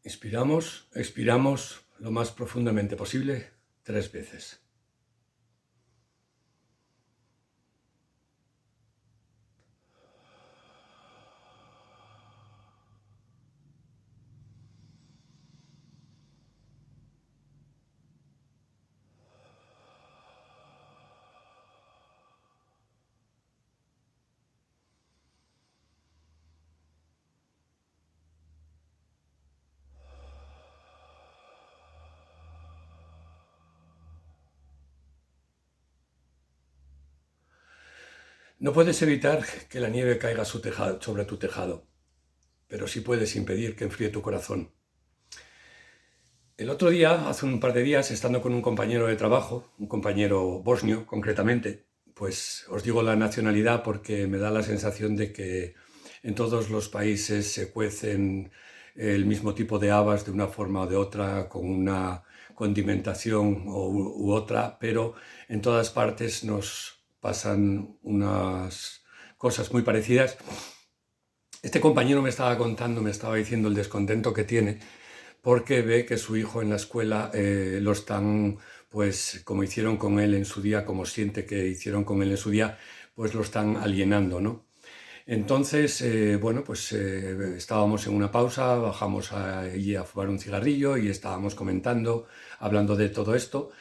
Inspiramos, expiramos lo más profundamente posible 3 veces. No puedes evitar que la nieve caiga sobre tu tejado, pero sí puedes impedir que enfríe tu corazón. El otro día, hace un par de días, estando con un compañero de trabajo, un compañero bosnio concretamente, pues os digo la nacionalidad porque me da la sensación de que en todos los países se cuecen el mismo tipo de habas de una forma o de otra, con una condimentación u otra, pero en todas partes nos pasan unas cosas muy parecidas. Este compañero me estaba contando, me estaba diciendo el descontento que tiene porque ve que su hijo en la escuela lo están, pues como hicieron con él en su día, como siente que hicieron con él en su día, pues lo están alienando, ¿no? Entonces, bueno, pues estábamos en una pausa, bajamos allí a fumar un cigarrillo y estábamos comentando, hablando de todo esto.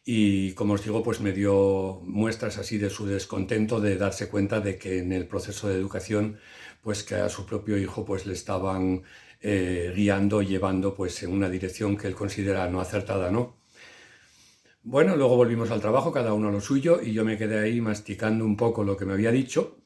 Y como os digo, pues me dio muestras así de su descontento de darse cuenta de que en el proceso de educación, pues que a su propio hijo pues le estaban guiando, llevando pues en una dirección que él considera no acertada, ¿no? Bueno, luego volvimos al trabajo, cada uno a lo suyo, y yo me quedé ahí masticando un poco lo que me había dicho.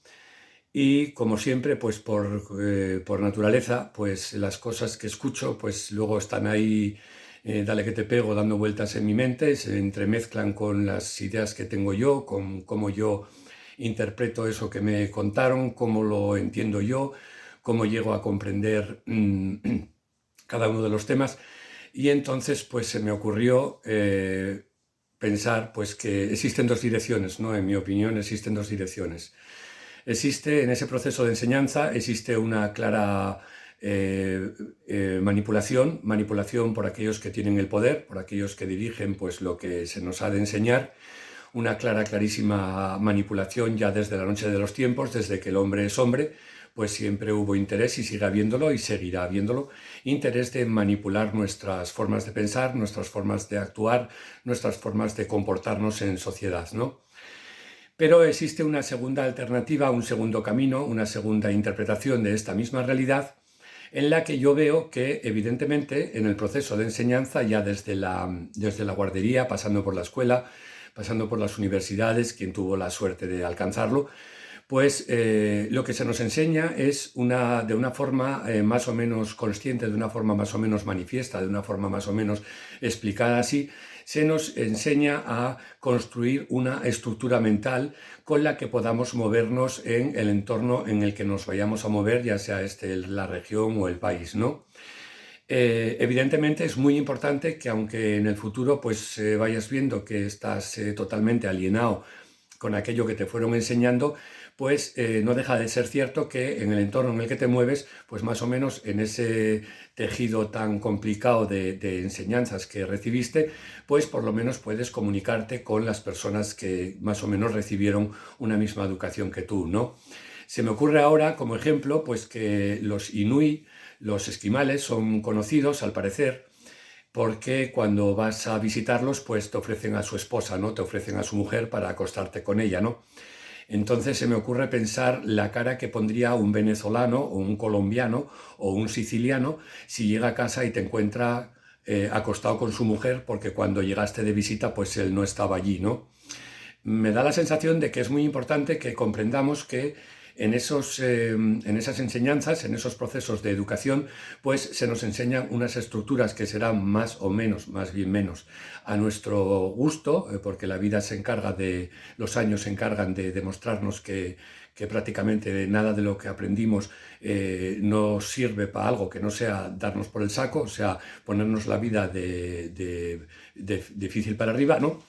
Y como siempre, pues por naturaleza, pues las cosas que escucho, pues luego están ahí, dale que te pego, dando vueltas en mi mente, se entremezclan con las ideas que tengo yo, con cómo yo interpreto eso que me contaron, cómo lo entiendo yo, cómo llego a comprender cada uno de los temas. Y entonces, pues se me ocurrió pensar, pues que existen dos direcciones, ¿no? En mi opinión, existen dos direcciones. Existe en ese proceso de enseñanza, existe una clara manipulación por aquellos que tienen el poder, por aquellos que dirigen pues, lo que se nos ha de enseñar, una clarísima manipulación ya desde la noche de los tiempos, desde que el hombre es hombre, pues siempre hubo interés y sigue habiéndolo y seguirá habiéndolo, interés de manipular nuestras formas de pensar, nuestras formas de actuar, nuestras formas de comportarnos en sociedad, ¿no? Pero existe una segunda alternativa, un segundo camino, una segunda interpretación de esta misma realidad, en la que yo veo que, evidentemente, en el proceso de enseñanza, ya desde la guardería, pasando por la escuela, pasando por las universidades, quien tuvo la suerte de alcanzarlo, pues lo que se nos enseña es de una forma más o menos consciente, de una forma más o menos manifiesta, de una forma más o menos explicada así, se nos enseña a construir una estructura mental con la que podamos movernos en el entorno en el que nos vayamos a mover, ya sea la región o el país, ¿no? Evidentemente es muy importante que aunque en el futuro pues vayas viendo que estás totalmente alienado con aquello que te fueron enseñando, pues no deja de ser cierto que en el entorno en el que te mueves, pues más o menos en ese tejido tan complicado de enseñanzas que recibiste, pues por lo menos puedes comunicarte con las personas que más o menos recibieron una misma educación que tú, ¿no? Se me ocurre ahora, como ejemplo, pues que los inuit, los esquimales, son conocidos, al parecer, porque cuando vas a visitarlos, pues te ofrecen a su esposa, ¿no? Te ofrecen a su mujer para acostarte con ella, ¿no? Entonces se me ocurre pensar la cara que pondría un venezolano o un colombiano o un siciliano si llega a casa y te encuentra acostado con su mujer porque cuando llegaste de visita pues él no estaba allí, ¿no? Me da la sensación de que es muy importante que comprendamos que en esas enseñanzas, en esos procesos de educación, pues se nos enseñan unas estructuras que serán más o menos, más bien menos, a nuestro gusto, porque la vida los años se encargan de demostrarnos que prácticamente nada de lo que aprendimos nos sirve para algo que no sea darnos por el saco, o sea, ponernos la vida difícil para arriba, ¿no?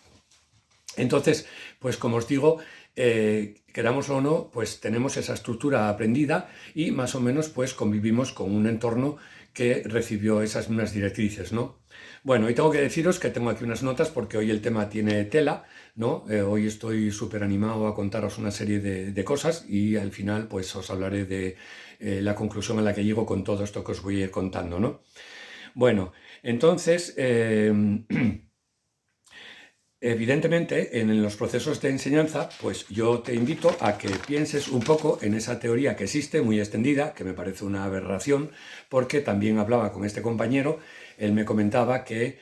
Entonces, pues como os digo, queramos o no, pues tenemos esa estructura aprendida y más o menos pues convivimos con un entorno que recibió esas mismas directrices, ¿no? Bueno, y tengo que deciros que tengo aquí unas notas porque hoy el tema tiene tela, ¿no? Hoy estoy súper animado a contaros una serie de cosas y al final pues os hablaré de la conclusión a la que llego con todo esto que os voy a ir contando, ¿no? Bueno, entonces, evidentemente, en los procesos de enseñanza, pues yo te invito a que pienses un poco en esa teoría que existe, muy extendida, que me parece una aberración, porque también hablaba con este compañero, él me comentaba que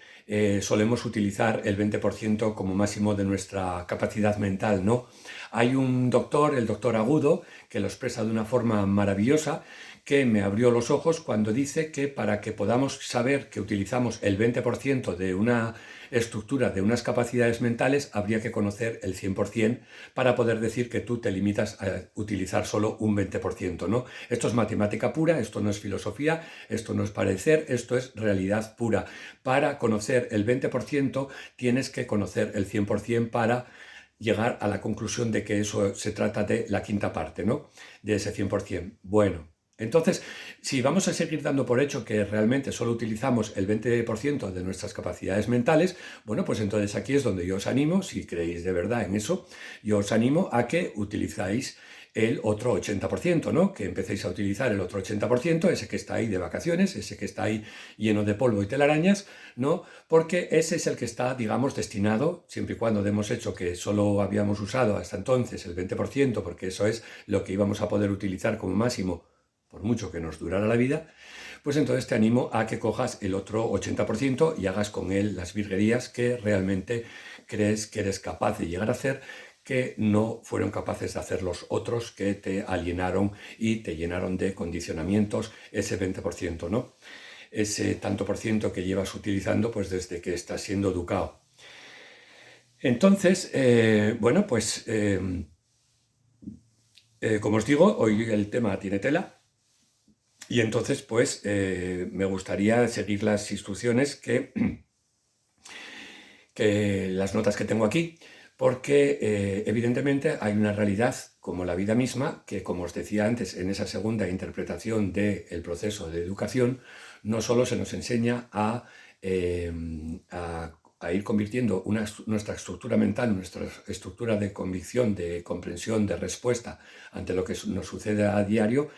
solemos utilizar el 20% como máximo de nuestra capacidad mental, ¿no? Hay un doctor, el doctor Agudo, que lo expresa de una forma maravillosa, que me abrió los ojos cuando dice que para que podamos saber que utilizamos el 20% de una estructura, de unas capacidades mentales, habría que conocer el 100% para poder decir que tú te limitas a utilizar solo un 20%, ¿no? Esto es matemática pura, esto no es filosofía, esto no es parecer, esto es realidad pura. Para conocer el 20% tienes que conocer el 100% para llegar a la conclusión de que eso se trata de la quinta parte, ¿no? De ese 100%. Bueno, entonces, si vamos a seguir dando por hecho que realmente solo utilizamos el 20% de nuestras capacidades mentales, bueno, pues entonces aquí es donde yo os animo, si creéis de verdad en eso, yo os animo a que utilizáis el otro 80%, ¿no? Que empecéis a utilizar el otro 80%, ese que está ahí de vacaciones, ese que está ahí lleno de polvo y telarañas, ¿no? Porque ese es el que está, digamos, destinado, siempre y cuando demos hecho que solo habíamos usado hasta entonces el 20%, porque eso es lo que íbamos a poder utilizar como máximo, por mucho que nos durara la vida, pues entonces te animo a que cojas el otro 80% y hagas con él las virguerías que realmente crees que eres capaz de llegar a hacer, que no fueron capaces de hacer los otros que te alienaron y te llenaron de condicionamientos, ese 20%, ¿no? Ese tanto por ciento que llevas utilizando pues desde que estás siendo educado. Entonces, bueno, pues como os digo, hoy el tema tiene tela. Y entonces, pues, me gustaría seguir las instrucciones que las notas que tengo aquí, porque evidentemente hay una realidad como la vida misma, que como os decía antes, en esa segunda interpretación del proceso de educación, no solo se nos enseña a ir convirtiendo nuestra estructura mental, nuestra estructura de convicción, de comprensión, de respuesta ante lo que nos sucede a diario,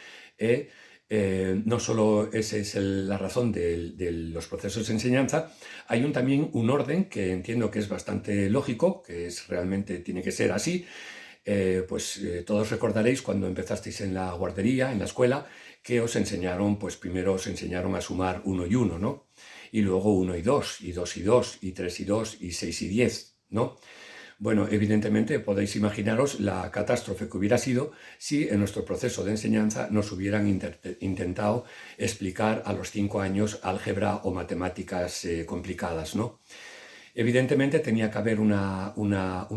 no solo esa es la razón de los procesos de enseñanza, hay también un orden que entiendo que es bastante lógico, que realmente tiene que ser así. Todos recordaréis cuando empezasteis en la guardería, en la escuela, que os enseñaron, pues primero os enseñaron a sumar 1 y 1, ¿no? Y luego 1 y 2, y 2 y 2, y 3 y 2, y 6 y 10, ¿no? Bueno, evidentemente podéis imaginaros la catástrofe que hubiera sido si en nuestro proceso de enseñanza nos hubieran intentado explicar a los 5 años álgebra o matemáticas complicadas, ¿no? Evidentemente tenía que haber una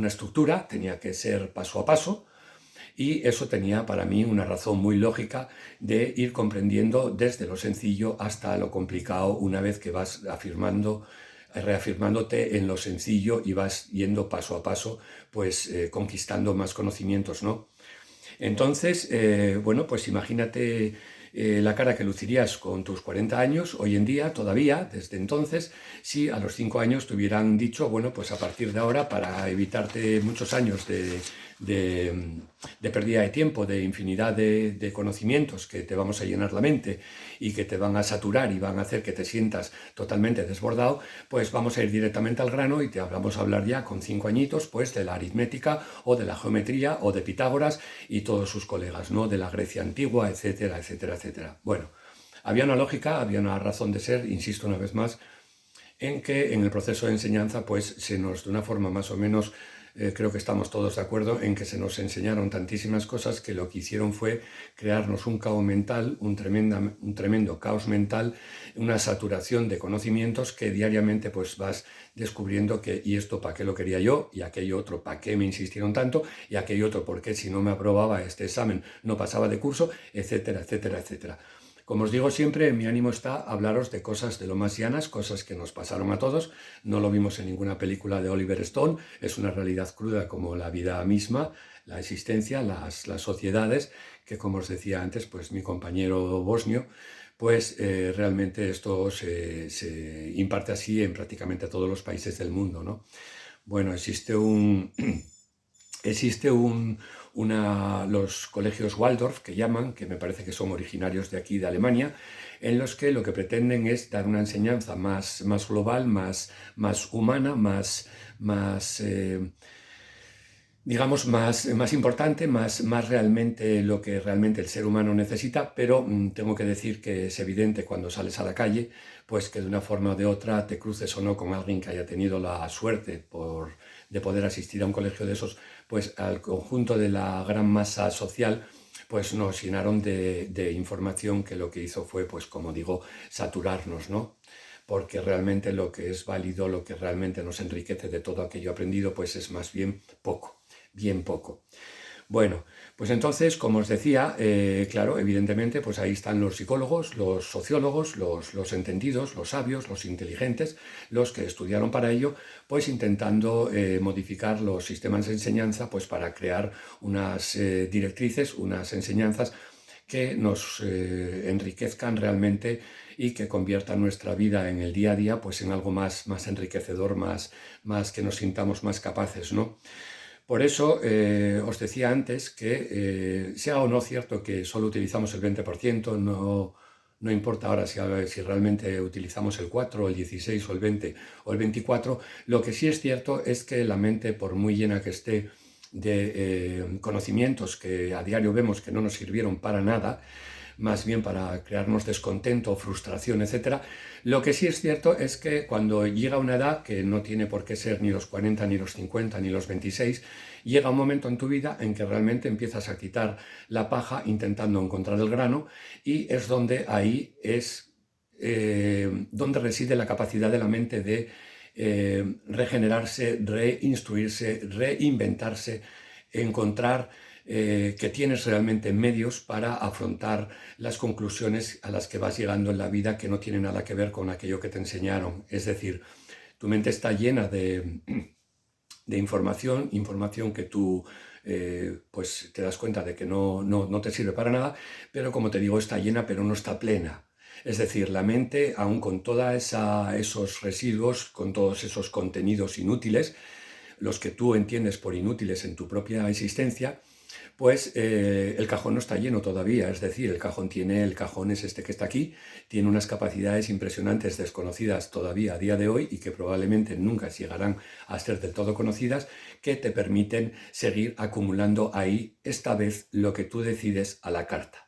estructura, tenía que ser paso a paso, y eso tenía para mí una razón muy lógica de ir comprendiendo desde lo sencillo hasta lo complicado una vez que vas reafirmándote en lo sencillo y vas yendo paso a paso, pues conquistando más conocimientos, ¿no? Entonces, bueno, pues imagínate la cara que lucirías con tus 40 años, hoy en día, todavía, desde entonces, si a los 5 años te hubieran dicho, bueno, pues a partir de ahora, para evitarte muchos años de pérdida de tiempo, de infinidad de conocimientos que te vamos a llenar la mente y que te van a saturar y van a hacer que te sientas totalmente desbordado, pues vamos a ir directamente al grano y vamos a hablar ya con 5 añitos, pues de la aritmética o de la geometría o de Pitágoras y todos sus colegas, ¿no? De la Grecia antigua, etcétera, etcétera, etcétera. Bueno, había una lógica, había una razón de ser, insisto una vez más, en que en el proceso de enseñanza, pues se nos, de una forma más o menos, creo que estamos todos de acuerdo en que se nos enseñaron tantísimas cosas que lo que hicieron fue crearnos un caos mental, un tremendo caos mental, una saturación de conocimientos que diariamente pues vas descubriendo que y esto para qué lo quería yo, y aquello otro para qué me insistieron tanto, y aquello otro por qué si no me aprobaba este examen no pasaba de curso, etcétera, etcétera, etcétera. Como os digo siempre, mi ánimo está a hablaros de cosas de lo más llanas, cosas que nos pasaron a todos. No lo vimos en ninguna película de Oliver Stone, es una realidad cruda como la vida misma, la existencia, las sociedades, que como os decía antes, pues mi compañero bosnio pues realmente esto se imparte así en prácticamente todos los países del mundo, ¿no? Bueno, los colegios Waldorf, que llaman, que me parece que son originarios de aquí, de Alemania, en los que lo que pretenden es dar una enseñanza más global, más humana, digamos, más importante, más realmente lo que realmente el ser humano necesita, pero tengo que decir que es evidente cuando sales a la calle, pues que de una forma o de otra, te cruces o no con alguien que haya tenido la suerte de poder asistir a un colegio de esos, pues al conjunto de la gran masa social, pues nos llenaron de información que lo que hizo fue, pues como digo, saturarnos, ¿no? Porque realmente lo que es válido, lo que realmente nos enriquece de todo aquello aprendido, pues es más bien poco. Bueno, pues entonces, como os decía, claro, evidentemente, pues ahí están los psicólogos, los sociólogos, los entendidos, los sabios, los inteligentes, los que estudiaron para ello, pues intentando modificar los sistemas de enseñanza, pues para crear unas directrices, unas enseñanzas que nos enriquezcan realmente y que conviertan nuestra vida en el día a día, pues en algo más enriquecedor, más que nos sintamos más capaces, ¿no? Por eso os decía antes que sea o no cierto que solo utilizamos el 20%, no importa ahora si realmente utilizamos el 4, el 16 o el 20 o el 24, lo que sí es cierto es que la mente, por muy llena que esté de conocimientos que a diario vemos que no nos sirvieron para nada, más bien para crearnos descontento, frustración, etc. Lo que sí es cierto es que cuando llega una edad, que no tiene por qué ser ni los 40, ni los 50, ni los 26, llega un momento en tu vida en que realmente empiezas a quitar la paja intentando encontrar el grano, y es donde ahí es donde reside la capacidad de la mente de regenerarse, reinstruirse, reinventarse, encontrar que tienes realmente medios para afrontar las conclusiones a las que vas llegando en la vida, que no tienen nada que ver con aquello que te enseñaron. Es decir, tu mente está llena de información que tú pues te das cuenta de que no te sirve para nada, pero como te digo, está llena pero no está plena. Es decir, la mente, aún con todos esos residuos, con todos esos contenidos inútiles, los que tú entiendes por inútiles en tu propia existencia, pues el cajón no está lleno todavía. Es decir, el cajón es este que está aquí, tiene unas capacidades impresionantes, desconocidas todavía a día de hoy y que probablemente nunca llegarán a ser del todo conocidas, que te permiten seguir acumulando ahí, esta vez, lo que tú decides a la carta.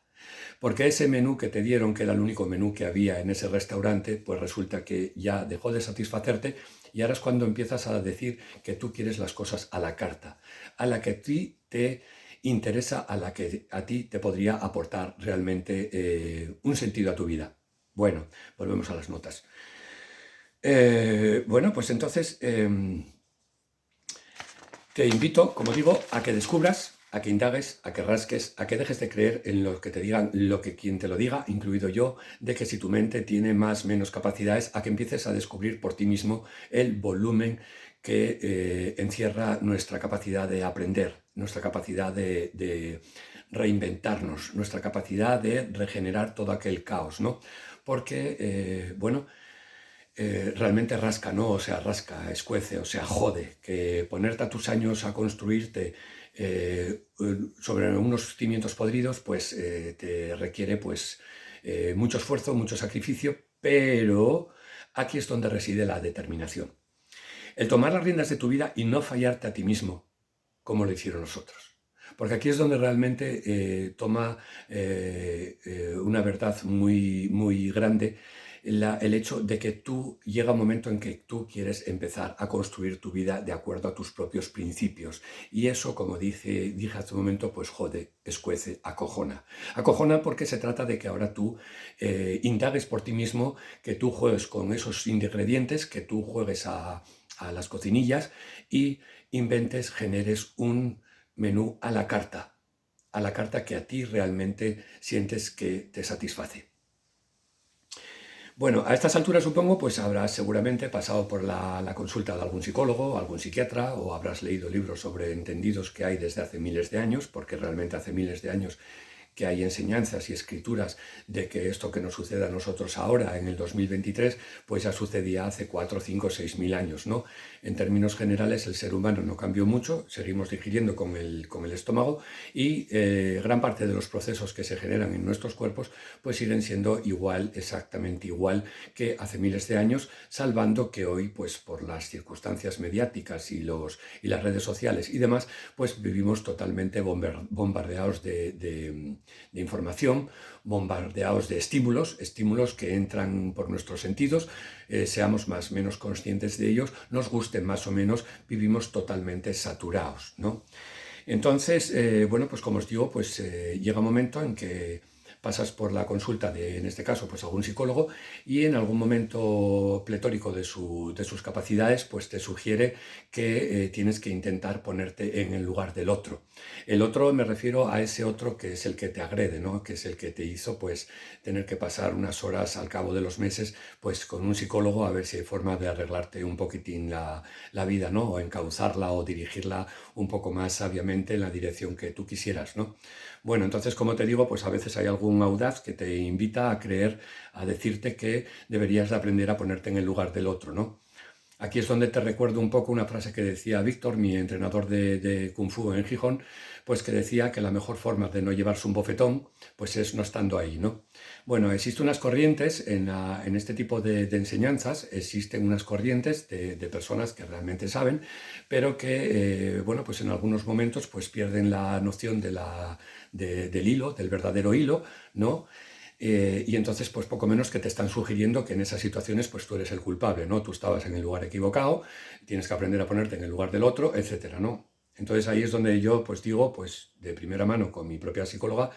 Porque ese menú que te dieron, que era el único menú que había en ese restaurante, pues resulta que ya dejó de satisfacerte, y ahora es cuando empiezas a decir que tú quieres las cosas a la carta, a la que a ti te interesa, a la que a ti te podría aportar realmente un sentido a tu vida. Bueno, volvemos a las notas. Bueno, pues entonces te invito, como digo, a que descubras, a que indagues, a que rasques, a que dejes de creer en lo que te digan, lo que quien te lo diga, incluido yo, de que si tu mente tiene más o menos capacidades, a que empieces a descubrir por ti mismo el volumen que encierra nuestra capacidad de aprender, nuestra capacidad de reinventarnos, nuestra capacidad de regenerar todo aquel caos, ¿no? Porque, bueno, realmente rasca, ¿no? O sea, rasca, escuece, o sea, jode, que ponerte a tus años a construirte sobre unos cimientos podridos, pues te requiere pues mucho esfuerzo, mucho sacrificio, pero aquí es donde reside la determinación. El tomar las riendas de tu vida y no fallarte a ti mismo, como lo hicieron los otros. Porque aquí es donde realmente toma una verdad muy grande el hecho de que tú llega un momento en que tú quieres empezar a construir tu vida de acuerdo a tus propios principios. Y eso, como dije hace un momento, pues jode, escuece, acojona. Acojona porque se trata de que ahora tú indagues por ti mismo, que tú juegues con esos ingredientes, que tú juegues a las cocinillas y inventes, generes un menú a la carta que a ti realmente sientes que te satisface. Bueno, a estas alturas supongo pues habrás seguramente pasado por la consulta de algún psicólogo, algún psiquiatra, o habrás leído libros sobre entendidos que hay desde hace miles de años, porque realmente hace miles de años que hay enseñanzas y escrituras de que esto que nos sucede a nosotros ahora, en el 2023, pues ya sucedía hace 4, 5, 6.000 años, ¿no? En términos generales, el ser humano no cambió mucho, seguimos digiriendo con el estómago y gran parte de los procesos que se generan en nuestros cuerpos pues siguen siendo igual, exactamente igual que hace miles de años, salvando que hoy, pues por las circunstancias mediáticas y las redes sociales y demás, pues vivimos totalmente bombardeados de información, bombardeados de estímulos que entran por nuestros sentidos, seamos más o menos conscientes de ellos, nos gusten más o menos, vivimos totalmente saturados, ¿no? Entonces, bueno, pues como os digo, pues llega un momento en que pasas por la consulta de, en este caso, pues algún psicólogo y en algún momento pletórico de sus capacidades, pues te sugiere que tienes que intentar ponerte en el lugar del otro. El otro me refiero a ese otro que es el que te agrede, ¿no? Que es el que te hizo, pues, tener que pasar unas horas al cabo de los meses, pues, con un psicólogo a ver si hay forma de arreglarte un poquitín la vida, ¿no? O encauzarla o dirigirla un poco más sabiamente en la dirección que tú quisieras, ¿no? Bueno, entonces, como te digo, pues a veces hay algún audaz que te invita a creer, a decirte que deberías de aprender a ponerte en el lugar del otro, ¿no? Aquí es donde te recuerdo un poco una frase que decía Víctor, mi entrenador de Kung Fu en Gijón, pues que decía que la mejor forma de no llevarse un bofetón, pues es no estando ahí, ¿no? Bueno, existen unas corrientes en este tipo de enseñanzas, existen unas corrientes de personas que realmente saben, pero que, bueno, pues en algunos momentos pues pierden la noción del hilo, del verdadero hilo, ¿no? Y entonces, pues poco menos que te están sugiriendo que en esas situaciones, pues tú eres el culpable, ¿no? Tú estabas en el lugar equivocado, tienes que aprender a ponerte en el lugar del otro, etcétera, ¿no? Entonces ahí es donde yo, pues digo, pues de primera mano con mi propia psicóloga,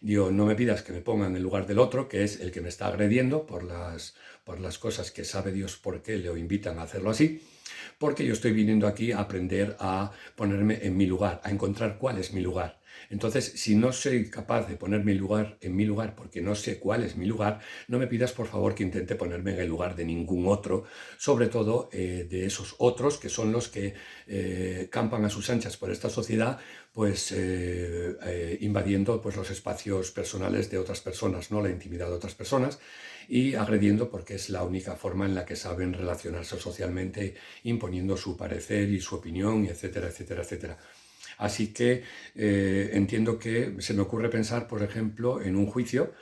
digo, no me pidas que me ponga en el lugar del otro, que es el que me está agrediendo por las cosas que sabe Dios por qué le invitan a hacerlo así, porque yo estoy viniendo aquí a aprender a ponerme en mi lugar, a encontrar cuál es mi lugar. Entonces, si no soy capaz de poner mi lugar en mi lugar porque no sé cuál es mi lugar, no me pidas por favor que intente ponerme en el lugar de ningún otro, sobre todo de esos otros que son los que campan a sus anchas por esta sociedad, pues invadiendo pues, los espacios personales de otras personas, ¿no? La intimidad de otras personas y agrediendo porque es la única forma en la que saben relacionarse socialmente, imponiendo su parecer y su opinión, etcétera, etcétera, etcétera. Así que entiendo que se me ocurre pensar, por ejemplo, en un juicio,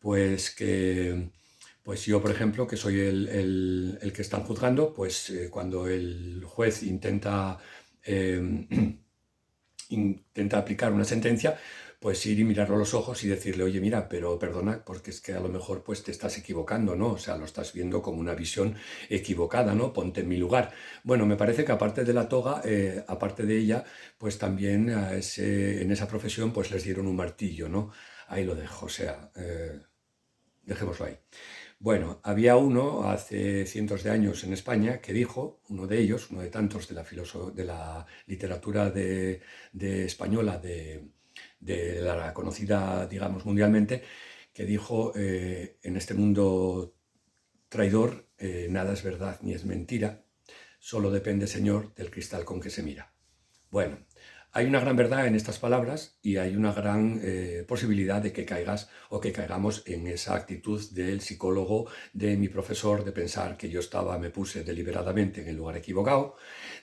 pues que pues yo, por ejemplo, que soy el que están juzgando, pues cuando el juez eh, intenta aplicar una sentencia, pues ir y mirarlo a los ojos y decirle, oye, mira, pero perdona, porque es que a lo mejor pues te estás equivocando, ¿no? O sea, lo estás viendo como una visión equivocada, ¿no? Ponte en mi lugar. Bueno, me parece que aparte de la toga, aparte de ella, pues también en esa profesión pues les dieron un martillo, ¿no? Ahí lo dejo, o sea, dejémoslo ahí. Bueno, había uno hace cientos de años en España que dijo, uno de ellos, uno de tantos de la literatura de española, de la conocida, digamos, mundialmente, que dijo, en este mundo traidor, nada es verdad ni es mentira, solo depende, Señor, del cristal con que se mira. Bueno, hay una gran verdad en estas palabras y hay una gran posibilidad de que caigas o que caigamos en esa actitud del psicólogo, de mi profesor, de pensar que yo me puse deliberadamente en el lugar equivocado,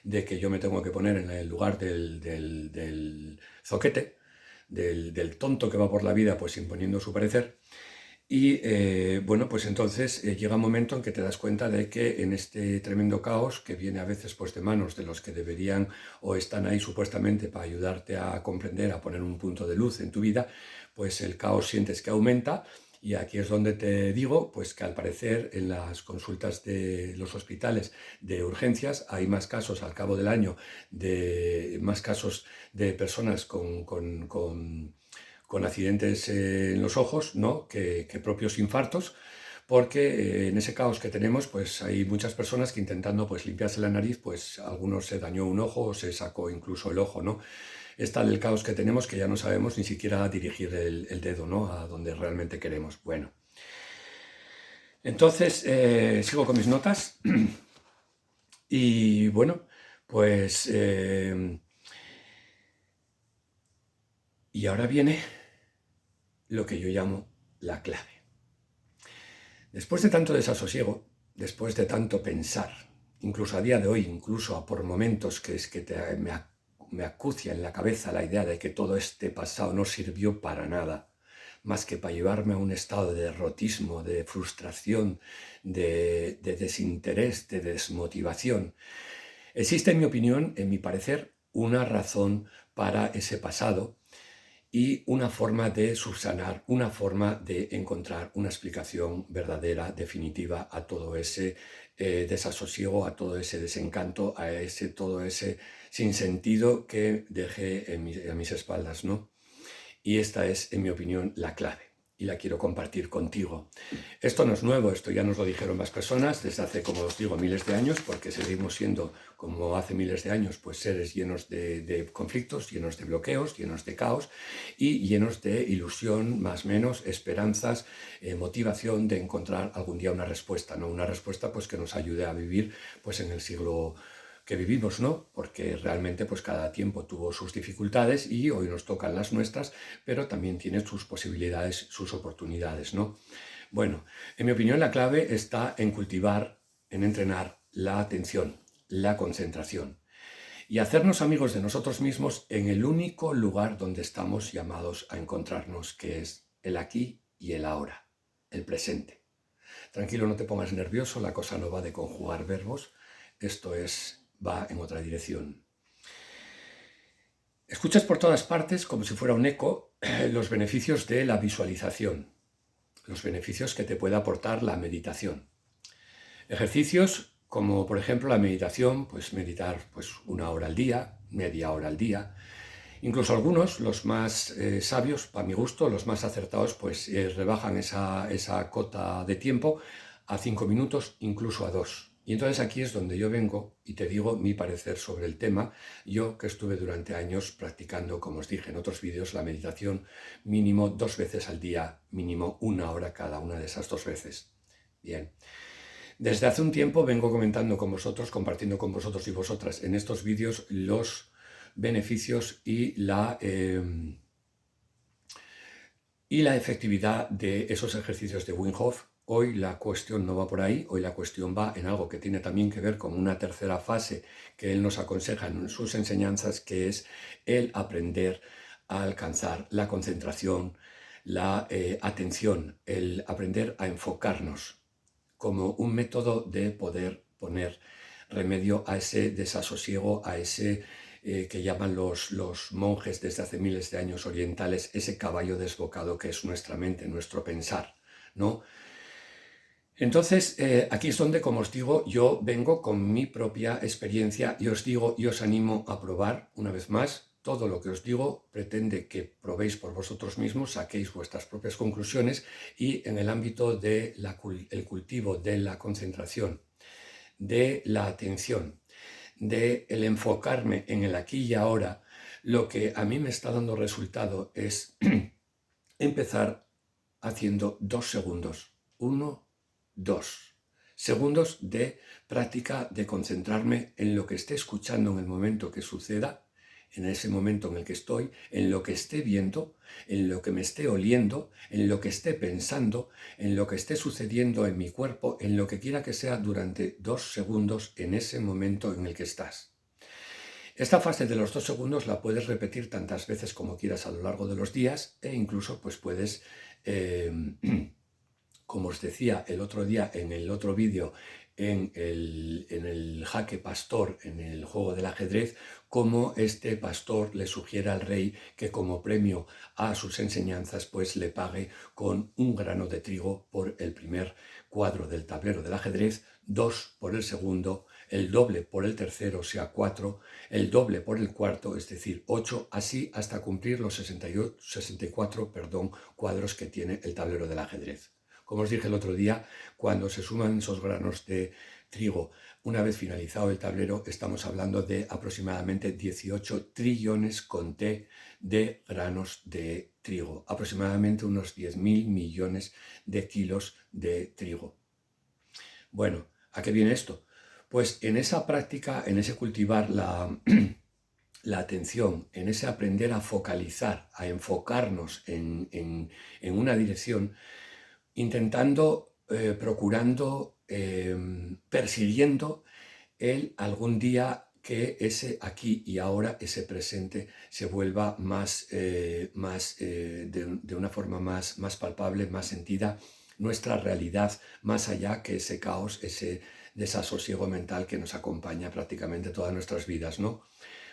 de que yo me tengo que poner en el lugar del zoquete, del tonto que va por la vida pues imponiendo su parecer. Y bueno, pues entonces llega un momento en que te das cuenta de que en este tremendo caos que viene a veces pues de manos de los que deberían o están ahí supuestamente para ayudarte a comprender, a poner un punto de luz en tu vida, pues el caos sientes que aumenta y aquí es donde te digo pues que al parecer en las consultas de los hospitales de urgencias hay más casos al cabo del año, más casos de personas con accidentes en los ojos, ¿no? que propios infartos, porque en ese caos que tenemos, pues hay muchas personas que intentando pues limpiarse la nariz, pues algunos se dañó un ojo o se sacó incluso el ojo, ¿no? Es tal el caos que tenemos que ya no sabemos ni siquiera dirigir el dedo, ¿no? A donde realmente queremos. Bueno, entonces sigo con mis notas y bueno, pues y ahora viene lo que yo llamo la clave. Después de tanto desasosiego, después de tanto pensar, incluso a día de hoy, incluso por momentos que es que me acucia en la cabeza la idea de que todo este pasado no sirvió para nada, más que para llevarme a un estado de derrotismo, de frustración, de desinterés, de desmotivación. Existe, en mi opinión, en mi parecer, una razón para ese pasado y una forma de subsanar, una forma de encontrar una explicación verdadera, definitiva a todo ese desasosiego, a todo ese desencanto, a todo ese sinsentido que dejé a mis espaldas, ¿no? Y esta es, en mi opinión, la clave. Y la quiero compartir contigo. Esto no es nuevo, esto ya nos lo dijeron más personas desde hace, como os digo, miles de años, porque seguimos siendo, como hace miles de años, pues seres llenos de conflictos, llenos de bloqueos, llenos de caos y llenos de ilusión, más o menos, esperanzas, motivación de encontrar algún día una respuesta, ¿no? Una respuesta pues que nos ayude a vivir pues en el siglo que vivimos, ¿no? Porque realmente pues cada tiempo tuvo sus dificultades y hoy nos tocan las nuestras, pero también tiene sus posibilidades, sus oportunidades, ¿no? Bueno, en mi opinión la clave está en cultivar, en entrenar la atención, la concentración y hacernos amigos de nosotros mismos en el único lugar donde estamos llamados a encontrarnos, que es el aquí y el ahora, el presente. Tranquilo, no te pongas nervioso, la cosa no va de conjugar verbos, esto va en otra dirección. Escuchas por todas partes, como si fuera un eco, los beneficios de la visualización, los beneficios que te puede aportar la meditación. Ejercicios como, por ejemplo, la meditación, pues meditar pues 1 hora al día, media hora al día. Incluso algunos, los más sabios, para mi gusto, los más acertados, pues rebajan esa cota de tiempo a 5 minutos, incluso a 2. Y entonces aquí es donde yo vengo y te digo mi parecer sobre el tema. Yo que estuve durante años practicando, como os dije en otros vídeos, la meditación mínimo 2 veces al día, mínimo 1 hora cada una de esas 2 veces. Bien. Desde hace un tiempo vengo comentando con vosotros, compartiendo con vosotros y vosotras en estos vídeos los beneficios y la efectividad de esos ejercicios de Wim Hof. Hoy la cuestión no va por ahí, hoy la cuestión va en algo que tiene también que ver con una tercera fase que él nos aconseja en sus enseñanzas, que es el aprender a alcanzar la concentración, la atención, el aprender a enfocarnos como un método de poder poner remedio a ese desasosiego, a ese que llaman los monjes desde hace miles de años orientales, ese caballo desbocado que es nuestra mente, nuestro pensar, ¿no? Entonces, aquí es donde, como os digo, yo vengo con mi propia experiencia y os digo y os animo a probar una vez más. Todo lo que os digo pretende que probéis por vosotros mismos, saquéis vuestras propias conclusiones y en el ámbito del cultivo de la concentración, de la atención, de el enfocarme en el aquí y ahora, lo que a mí me está dando resultado es empezar haciendo 2 segundos. 1, 2 segundos de práctica de concentrarme en lo que esté escuchando en el momento que suceda, en ese momento en el que estoy, en lo que esté viendo, en lo que me esté oliendo, en lo que esté pensando, en lo que esté sucediendo en mi cuerpo, en lo que quiera que sea durante 2 segundos en ese momento en el que estás. Esta fase de los 2 segundos la puedes repetir tantas veces como quieras a lo largo de los días e incluso pues puedes, como os decía el otro día en el otro vídeo, en el jaque pastor, en el juego del ajedrez, cómo este pastor le sugiere al rey que como premio a sus enseñanzas pues le pague con 1 grano de trigo por el primer cuadro del tablero del ajedrez, 2 por el segundo, el doble por el tercero, o sea 4, el doble por el cuarto, es decir 8, así hasta cumplir los 64 cuadros que tiene el tablero del ajedrez. Como os dije el otro día, cuando se suman esos granos de trigo, una vez finalizado el tablero, estamos hablando de aproximadamente 18 trillones con T de granos de trigo, aproximadamente unos 10.000 millones de kilos de trigo. Bueno, ¿a qué viene esto? Pues en esa práctica, en ese cultivar la la atención, en ese aprender a focalizar, a enfocarnos en una dirección, intentando, procurando, persiguiendo el algún día que ese aquí y ahora, ese presente, se vuelva de una forma más palpable, más sentida, nuestra realidad, más allá que ese caos, ese desasosiego mental que nos acompaña prácticamente todas nuestras vidas, ¿no?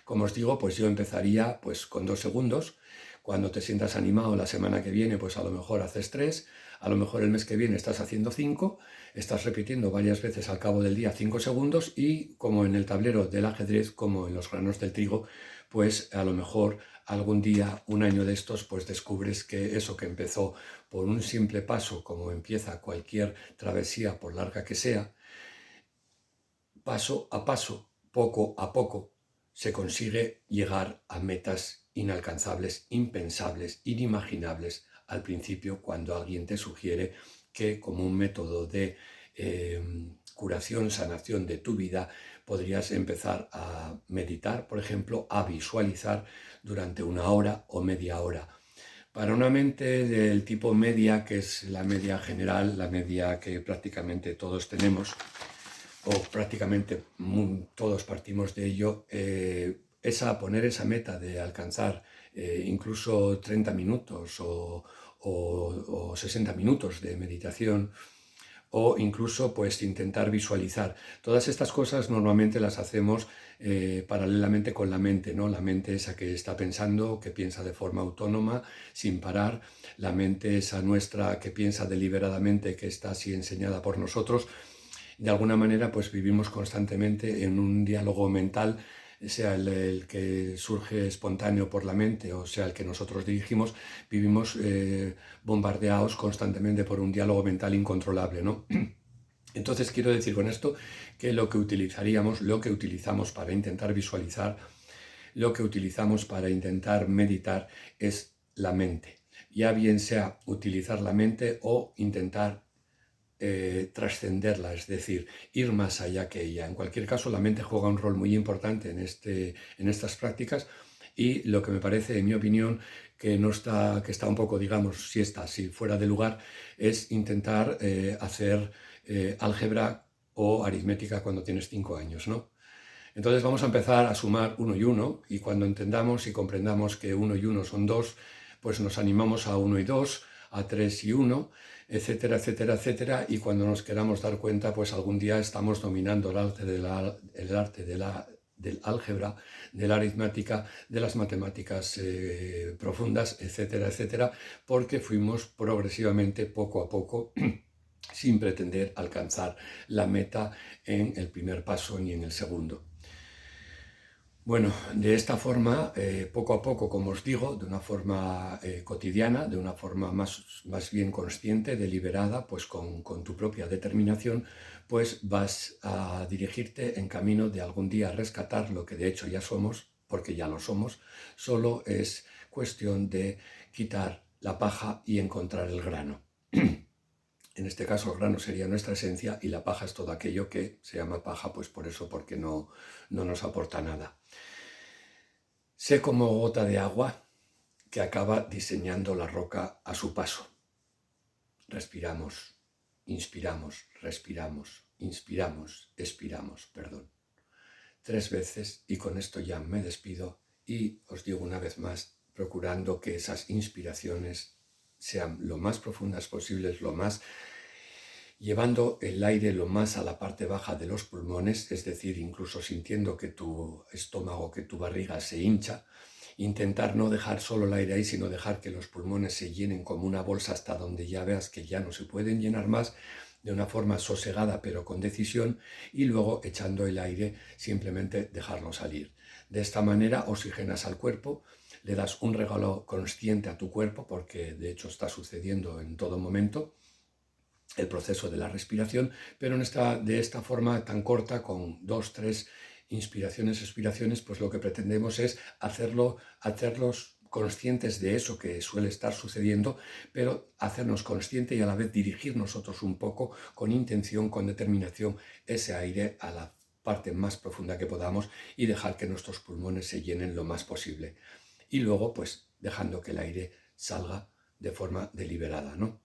Como os digo, pues yo empezaría pues con 2 segundos. Cuando te sientas animado la semana que viene, pues a lo mejor haces 3, a lo mejor el mes que viene estás haciendo 5, estás repitiendo varias veces al cabo del día 5 segundos y como en el tablero del ajedrez, como en los granos del trigo, pues a lo mejor algún día, un año de estos, pues descubres que eso que empezó por un simple paso, como empieza cualquier travesía, por larga que sea, paso a paso, poco a poco, se consigue llegar a metas inalcanzables, impensables, inimaginables al principio, cuando alguien te sugiere que como un método de curación, sanación de tu vida, podrías empezar a meditar, por ejemplo, a visualizar durante 1 hora o media hora. Para una mente del tipo media, que es la media general, la media que prácticamente todos tenemos, o prácticamente todos partimos de ello, poner esa meta de alcanzar incluso 30 minutos o 60 minutos de meditación, o incluso pues intentar visualizar. Todas estas cosas normalmente las hacemos paralelamente con la mente, ¿no? La mente esa que está pensando, que piensa de forma autónoma, sin parar, la mente esa nuestra que piensa deliberadamente, que está así enseñada por nosotros. De alguna manera pues vivimos constantemente en un diálogo mental, sea el que surge espontáneo por la mente o sea el que nosotros dirigimos, vivimos bombardeados constantemente por un diálogo mental incontrolable, ¿no? Entonces quiero decir con esto que lo que utilizamos para intentar visualizar, lo que utilizamos para intentar meditar es la mente. Ya bien sea utilizar la mente o intentar trascenderla, es decir, ir más allá que ella. En cualquier caso, la mente juega un rol muy importante en estas prácticas, y lo que me parece, en mi opinión, que está un poco, digamos, si está así fuera de lugar, es intentar hacer álgebra o aritmética cuando tienes 5 años, ¿no? Entonces vamos a empezar a sumar 1 y 1, y cuando entendamos y comprendamos que 1 y 1 son 2, pues nos animamos a 1 y 2, a 3 y 1, etcétera, etcétera, etcétera, y cuando nos queramos dar cuenta, pues algún día estamos dominando el arte del álgebra, de la aritmética, de las matemáticas profundas, etcétera, etcétera, porque fuimos progresivamente, poco a poco, sin pretender alcanzar la meta en el primer paso ni en el segundo. Bueno, de esta forma, poco a poco, como os digo, de una forma cotidiana, de una forma más bien consciente, deliberada, pues con tu propia determinación, pues vas a dirigirte en camino de algún día rescatar lo que de hecho ya somos, porque ya lo somos. Solo es cuestión de quitar la paja y encontrar el grano. En este caso el grano sería nuestra esencia y la paja es todo aquello que se llama paja, pues por eso, porque no nos aporta nada. Sé como gota de agua que acaba diseñando la roca a su paso. Respiramos, inspiramos, respiramos, inspiramos, expiramos, perdón. 3 veces, y con esto ya me despido, y os digo una vez más, procurando que esas inspiraciones sean lo más profundas posibles, llevando el aire lo más a la parte baja de los pulmones, es decir, incluso sintiendo que tu estómago, que tu barriga se hincha. Intentar no dejar solo el aire ahí, sino dejar que los pulmones se llenen como una bolsa hasta donde ya veas que ya no se pueden llenar más, de una forma sosegada pero con decisión, y luego echando el aire, simplemente dejarlo salir. De esta manera oxigenas al cuerpo, le das un regalo consciente a tu cuerpo, porque de hecho está sucediendo en todo momento el proceso de la respiración, pero de esta forma tan corta, con 2, 3 inspiraciones, expiraciones, pues lo que pretendemos es hacerlos conscientes de eso que suele estar sucediendo, pero hacernos conscientes y a la vez dirigir nosotros un poco con intención, con determinación, ese aire a la parte más profunda que podamos y dejar que nuestros pulmones se llenen lo más posible. Y luego, pues, dejando que el aire salga de forma deliberada, ¿no?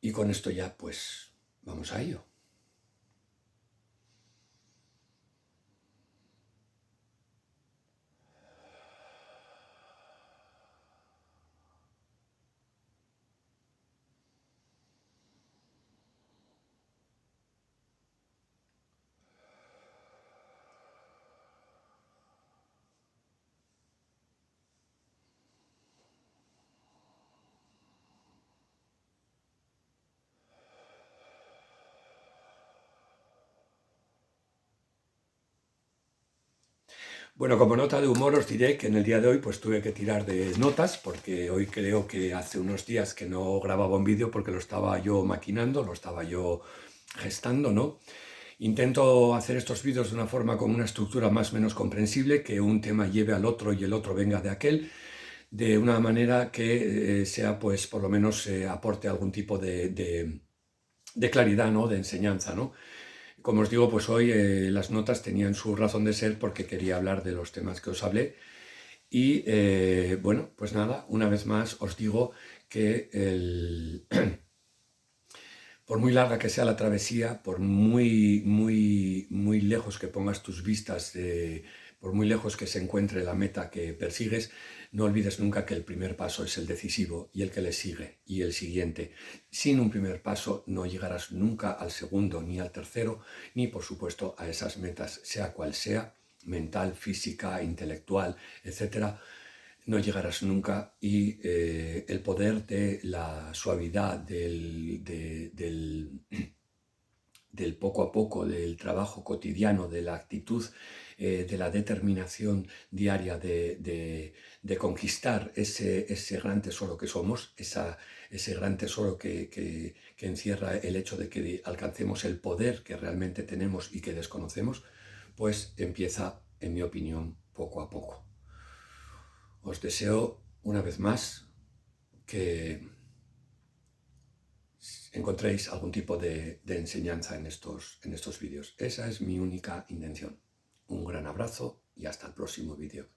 Y con esto ya, pues, vamos a ello. Bueno, como nota de humor os diré que en el día de hoy pues tuve que tirar de notas porque hoy creo que hace unos días que no grababa un vídeo porque lo estaba yo maquinando, lo estaba yo gestando, ¿no? Intento hacer estos vídeos de una forma con una estructura más o menos comprensible, que un tema lleve al otro y el otro venga de aquel, de una manera que sea pues por lo menos aporte algún tipo de claridad, ¿no? De enseñanza, ¿no? Como os digo, pues hoy las notas tenían su razón de ser porque quería hablar de los temas que os hablé. Y bueno, pues nada, una vez más os digo que por muy larga que sea la travesía, por muy lejos que pongas tus vistas, por muy lejos que se encuentre la meta que persigues, no olvides nunca que el primer paso es el decisivo y el que le sigue y el siguiente. Sin un primer paso no llegarás nunca al segundo, ni al tercero, ni por supuesto a esas metas, sea cual sea, mental, física, intelectual, etcétera. No llegarás nunca y el poder de la suavidad, del poco a poco, del trabajo cotidiano, de la actitud, de la determinación diaria de conquistar ese gran tesoro que somos, ese gran tesoro que encierra el hecho de que alcancemos el poder que realmente tenemos y que desconocemos, pues empieza, en mi opinión, poco a poco. Os deseo una vez más que encontréis algún tipo de enseñanza en estos vídeos. Esa es mi única intención. Un gran abrazo y hasta el próximo vídeo.